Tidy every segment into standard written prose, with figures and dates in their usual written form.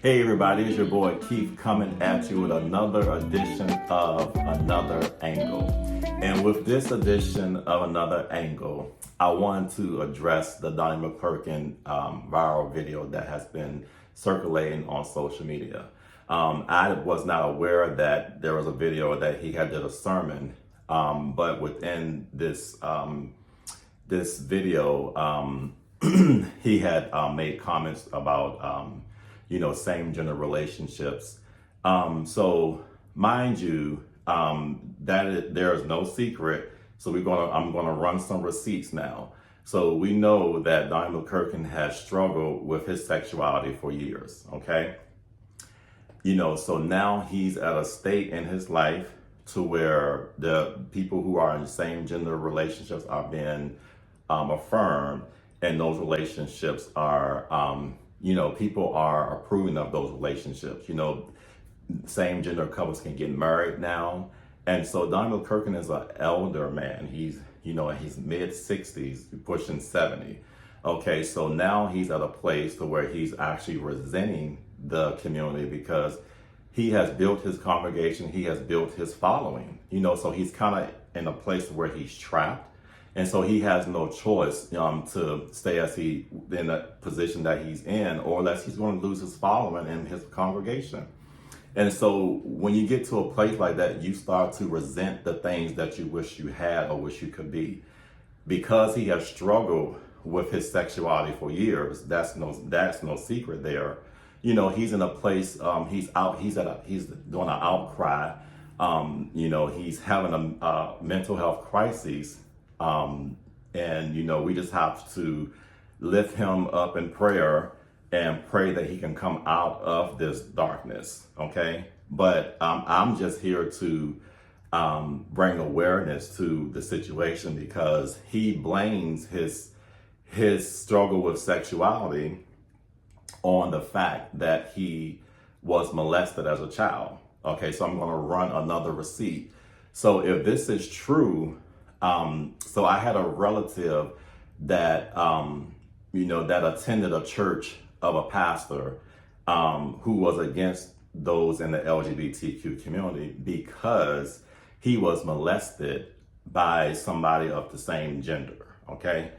Hey everybody, it's your boy Keith coming at you with another edition of Another Angle. And with this edition of Another Angle, I want to address the Donnie McClurkin viral video that has been circulating on social media. I was not aware that there was a video that he had did a sermon, but within this this video, he had made comments about same gender relationships. So mind you, there is no secret. So I'm gonna run some receipts now. So we know that Donnie McClurkin has struggled with his sexuality for years. Okay. So now he's at a state in his life to where the people who are in same gender relationships are being affirmed, and those relationships are, people are approving of those relationships. Same gender couples can get married now. And so Donnie McClurkin is an elder man. He's, in his mid 60s, pushing 70. Okay, so now he's at a place to where he's actually resenting the community because he has built his congregation, he has built his following, so he's kind of in a place where he's trapped. And so he has no choice to stay in the position that he's in, or else he's going to lose his following and his congregation. And so when you get to a place like that, you start to resent the things that you wish you had or wish you could be. Because he has struggled with his sexuality for years, that's no secret there. He's in a place, he's doing an outcry. He's having a mental health crisis. We just have to lift him up in prayer and pray that he can come out of this darkness. Okay. But, I'm just here to, bring awareness to the situation because he blames his struggle with sexuality on the fact that he was molested as a child. Okay. So I'm going to run another receipt. So if this is true, so I had a relative that, that attended a church of a pastor, who was against those in the LGBTQ community because he was molested by somebody of the same gender. Okay.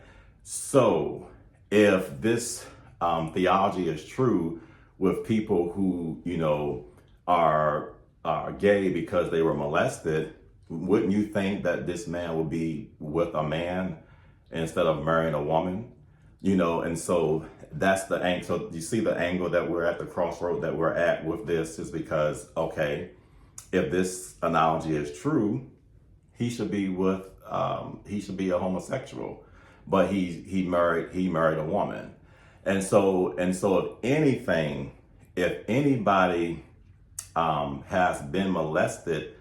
So if this, theology is true with people who, are gay because they were molested, wouldn't you think that this man would be with a man instead of marrying a woman? And so that's the angle. So you see the angle that we're at, the crossroad that we're at with this is because, okay, if this analogy is true, he should be a homosexual, but he married a woman. And so if anybody has been molested,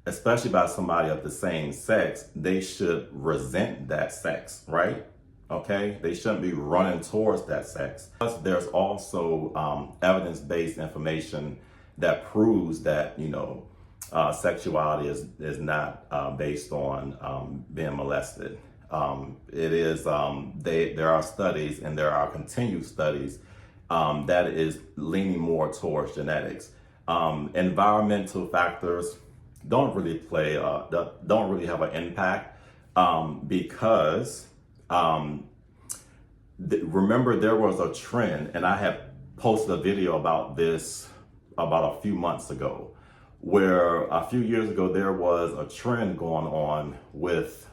especially by somebody of the same sex, they should resent that sex, right? Okay, they shouldn't be running towards that sex. Plus, there's also evidence-based information that proves that sexuality is not based on being molested. It is. There are studies, and there are continued studies that is leaning more towards genetics. Environmental factors don't really have an impact because remember there was a trend, and I have posted a video about this about a few months ago, where a few years ago there was a trend going on with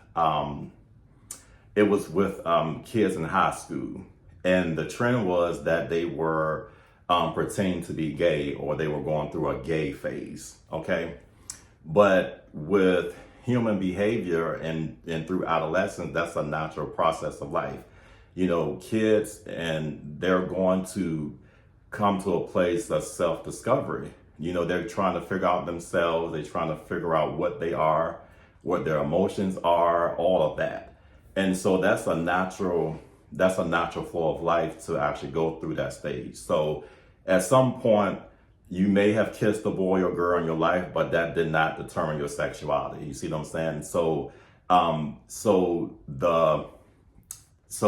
kids in high school, and the trend was that they were pretending to be gay, or they were going through a gay phase. Okay. But with human behavior and through adolescence, that's a natural process of life. Kids, and they're going to come to a place of self-discovery. They're trying to figure out themselves. They're trying to figure out what they are, what their emotions are, all of that. And so that's a natural flow of life to actually go through that stage. So at some point, you may have kissed a boy or girl in your life, but that did not determine your sexuality. You see what I'm saying? So,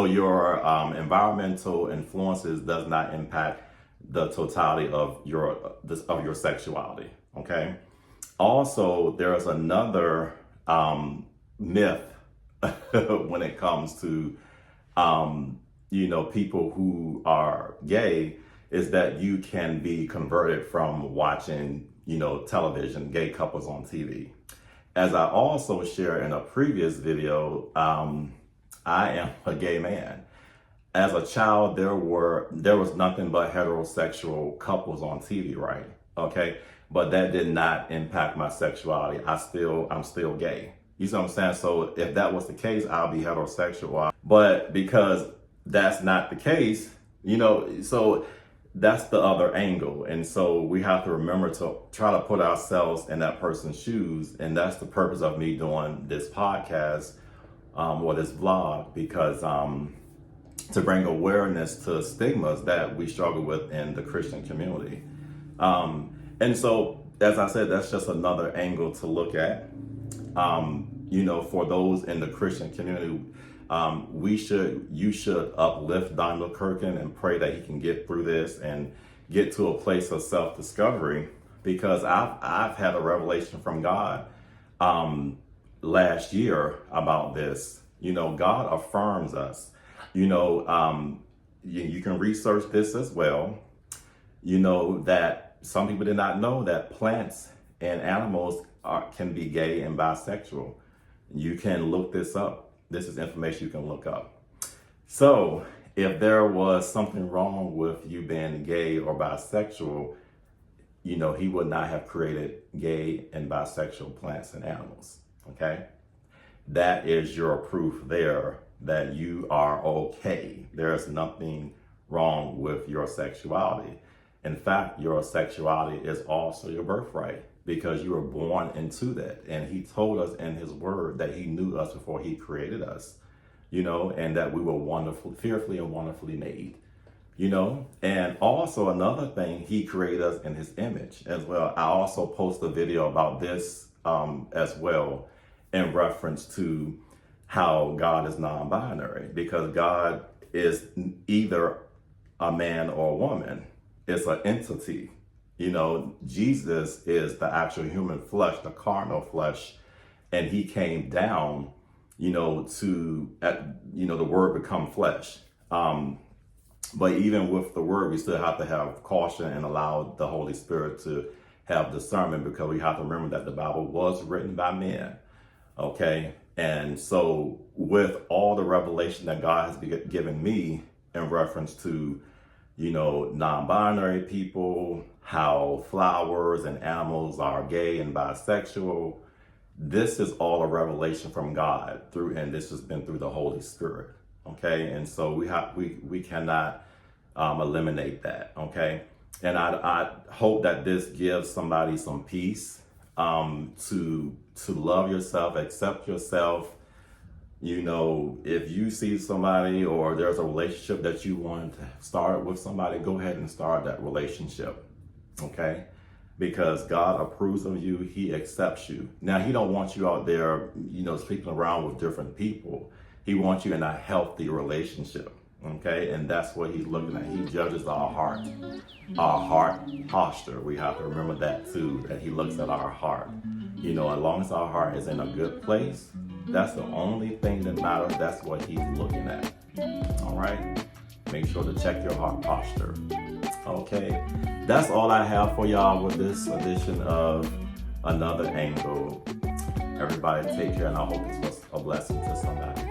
your environmental influences does not impact the totality of your sexuality. Okay. Also, there's another myth when it comes to people who are gay, is that you can be converted from watching television, gay couples on TV. As I also shared in a previous video, I am a gay man. As a child, there was nothing but heterosexual couples on TV, right? Okay, but that did not impact my sexuality. I'm still gay. You see what I'm saying? So if that was the case, I'll be heterosexual. But because that's not the case, so that's the other angle. And so we have to remember to try to put ourselves in that person's shoes. And that's the purpose of me doing this podcast or this vlog, because to bring awareness to stigmas that we struggle with in the Christian community. And so, as I said, that's just another angle to look at. For those in the Christian community, you should uplift Donnie McClurkin and pray that he can get through this and get to a place of self-discovery, because I've had a revelation from God last year about this. God affirms us. You can research this as well. That some people did not know that plants and animals can be gay and bisexual. You can look this up. This is information you can look up. So if there was something wrong with you being gay or bisexual, he would not have created gay and bisexual plants and animals. Okay? That is your proof there that you are okay. There's nothing wrong with your sexuality. In fact, your sexuality is also your birthright, because you were born into that. And he told us in his word that he knew us before he created us, and that we were fearfully and wonderfully made, And also another thing, he created us in his image as well. I also post a video about this as well, in reference to how God is non-binary, because God is either a man or a woman. It's an entity. Jesus is the actual human flesh, the carnal flesh, and he came down, the word become flesh. But even with the word, we still have to have caution and allow the Holy Spirit to have discernment, because we have to remember that the Bible was written by men. Okay. And so with all the revelation that God has given me in reference to, non-binary people, how flowers and animals are gay and bisexual, this is all a revelation from God and this has been through the Holy Spirit. Okay. And so we cannot eliminate that. Okay. And I hope that this gives somebody some peace to love yourself, accept yourself. If you see somebody or there's a relationship that you want to start with somebody, go ahead and start that relationship. Okay? Because God approves of you, he accepts you. Now, he don't want you out there, sleeping around with different people. He wants you in a healthy relationship. Okay? And that's what he's looking at. He judges our heart posture. We have to remember that too, that he looks at our heart. As long as our heart is in a good place, that's the only thing that matters. That's what he's looking at. All right? Make sure to check your heart posture. Okay? That's all I have for y'all with this edition of Another Angle. Everybody take care, and I hope this was a blessing to somebody.